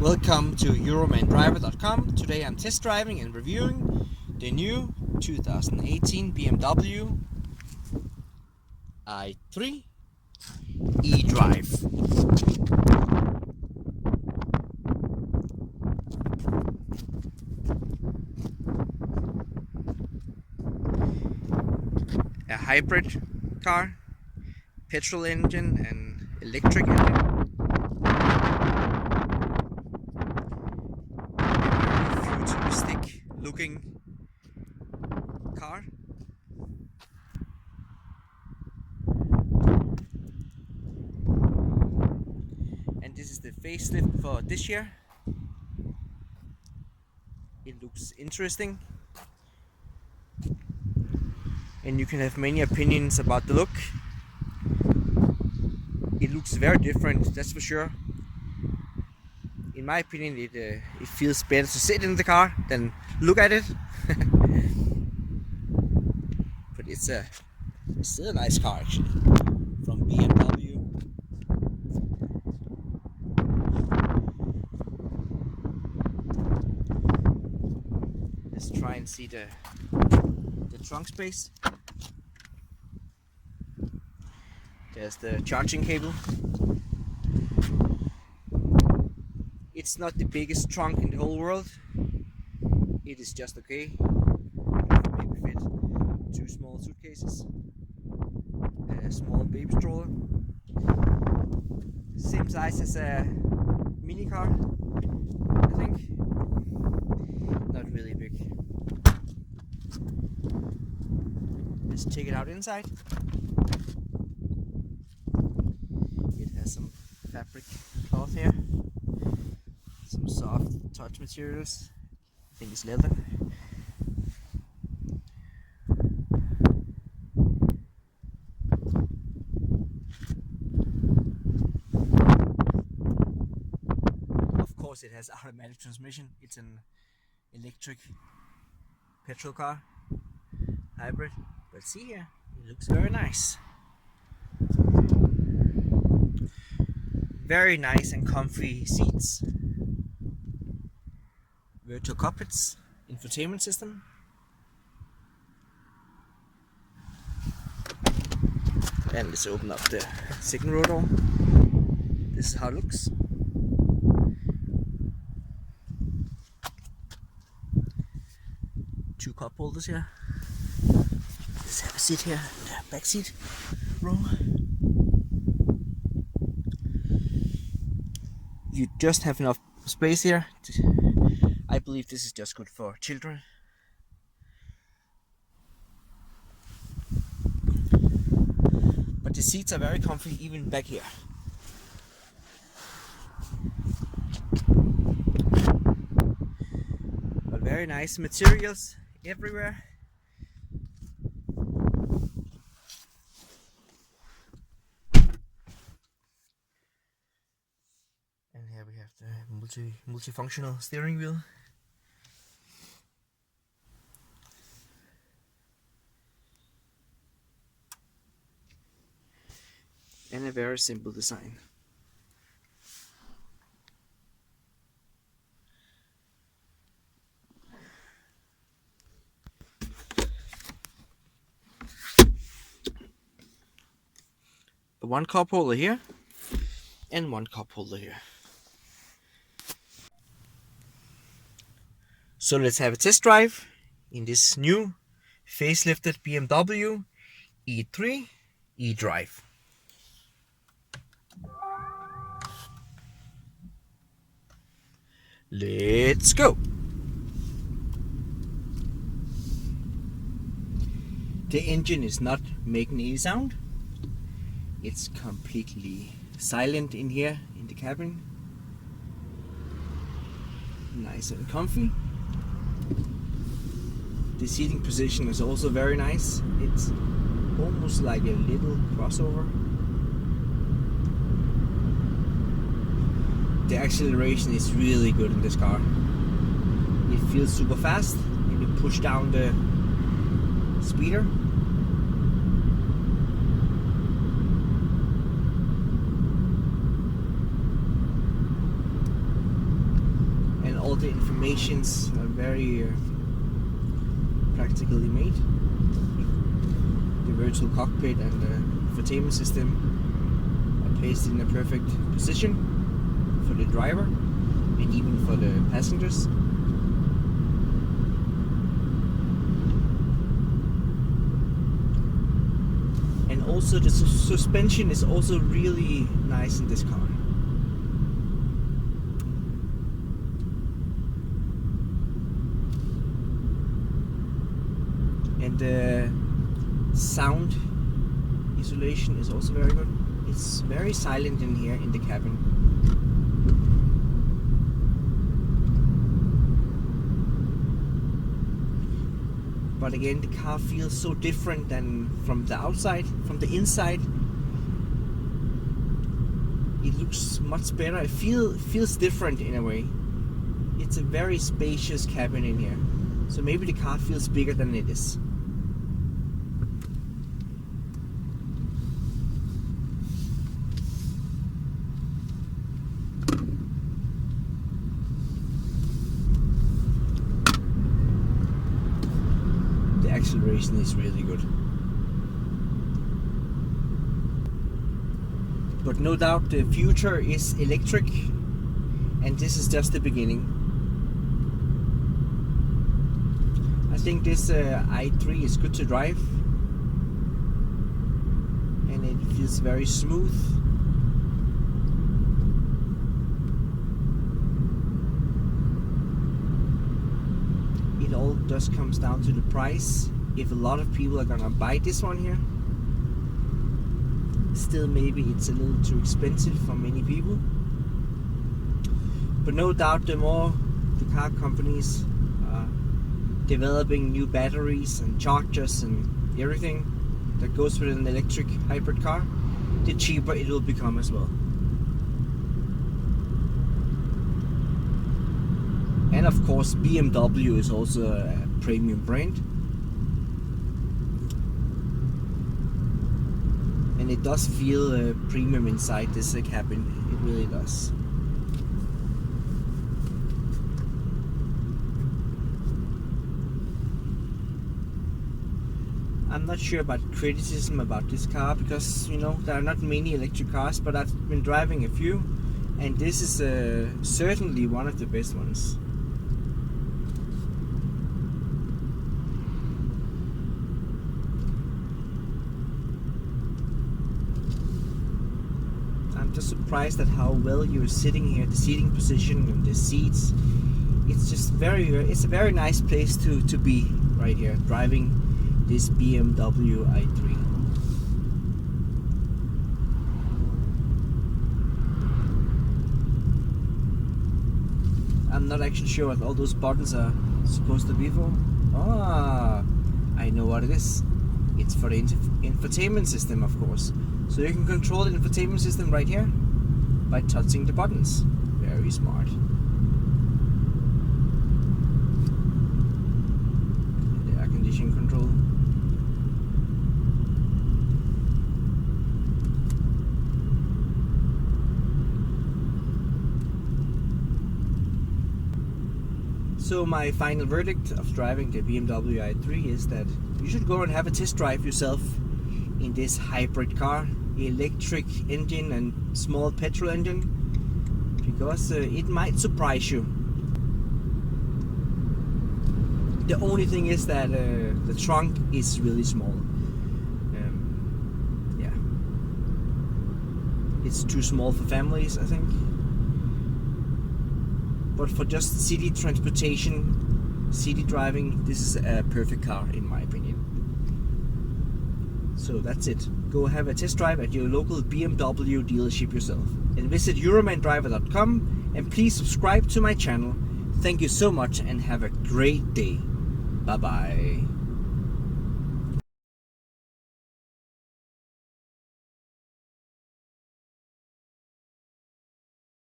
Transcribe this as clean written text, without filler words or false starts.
Welcome to EuromanDriver.com. Today I'm test driving and reviewing the new 2018 BMW i3 eDrive. A hybrid car, petrol engine and electric engine. Futuristic looking car. And this is the facelift for this year. It looks interesting. And you can have many opinions about the look. It looks very different, that's for sure. In my opinion, it feels better to sit in the car than look at it. But it's still a nice car actually, from BMW. Let's try and see the trunk space. There's the charging cable. It's not the biggest trunk in the whole world. It is just okay. Maybe fit 2 small suitcases, a small baby stroller. Same size as a mini car, I think. Not really big. Let's check it out inside. It has some fabric cloth here. Some soft touch materials. I think it's leather. Of course it has automatic transmission. It's an electric petrol car, hybrid. But see here, it looks very nice. Very nice and comfy seats. Virtual cockpits, infotainment system. And let's open up the second row door. This is how it looks. Two cup holders here. Let's have a seat here, the back seat row. You just have enough space here. I believe this is just good for children. But the seats are very comfy even back here. But very nice materials everywhere. And here we have the multifunctional steering wheel. And a very simple design. One cup holder here and one cup holder here. So let's have a test drive in this new facelifted BMW i3 eDrive. Let's go! The engine is not making any sound. It's completely silent in here in the cabin. Nice and comfy. The seating position is also very nice. It's almost like a little crossover. The acceleration is really good in this car. It feels super fast when you push down the speeder. the informations are very practically made. The virtual cockpit and the infotainment system are placed in a perfect position for the driver and even for the passengers. And also the suspension is also really nice in this car. And the sound isolation is also very good. It's very silent in here in the cabin. But again, the car feels so different than from the outside. From the inside, it looks much better. It feels different in a way. It's a very spacious cabin in here. So maybe the car feels bigger than it is. Acceleration is really good, but no doubt the future is electric, and this is just the beginning. I think this i3 is good to drive, and it feels very smooth. It all just comes down to the price. If a lot of people are gonna buy this one here, still maybe it's a little too expensive for many people. But no doubt the more the car companies are developing new batteries and chargers and everything that goes with an electric hybrid car, the cheaper it will become as well. And of course BMW is also a premium brand. And it does feel premium inside this cabin, it really does. I'm not sure about criticism about this car because, you know, there are not many electric cars, but I've been driving a few, and this is certainly one of the best ones. I'm just surprised at how well you're sitting here, the seating position and the seats. It's just it's a very nice place to be right here, driving this BMW i3. I'm not actually sure what all those buttons are supposed to be for. Ah, I know what it is. It's for the infotainment system, of course. So you can control the infotainment system right here by touching the buttons. Very smart. The air conditioning control. So my final verdict of driving the BMW i3 is that you should go and have a test drive yourself in this hybrid car, electric engine and small petrol engine, because it might surprise you. The only thing is that the trunk is really small. Yeah, it's too small for families, I think. But for just city transportation, city driving, this is a perfect car in my opinion. So that's it. Go have a test drive at your local BMW dealership yourself. And visit euromandriver.com, and please subscribe to my channel. Thank you so much and have a great day. Bye bye.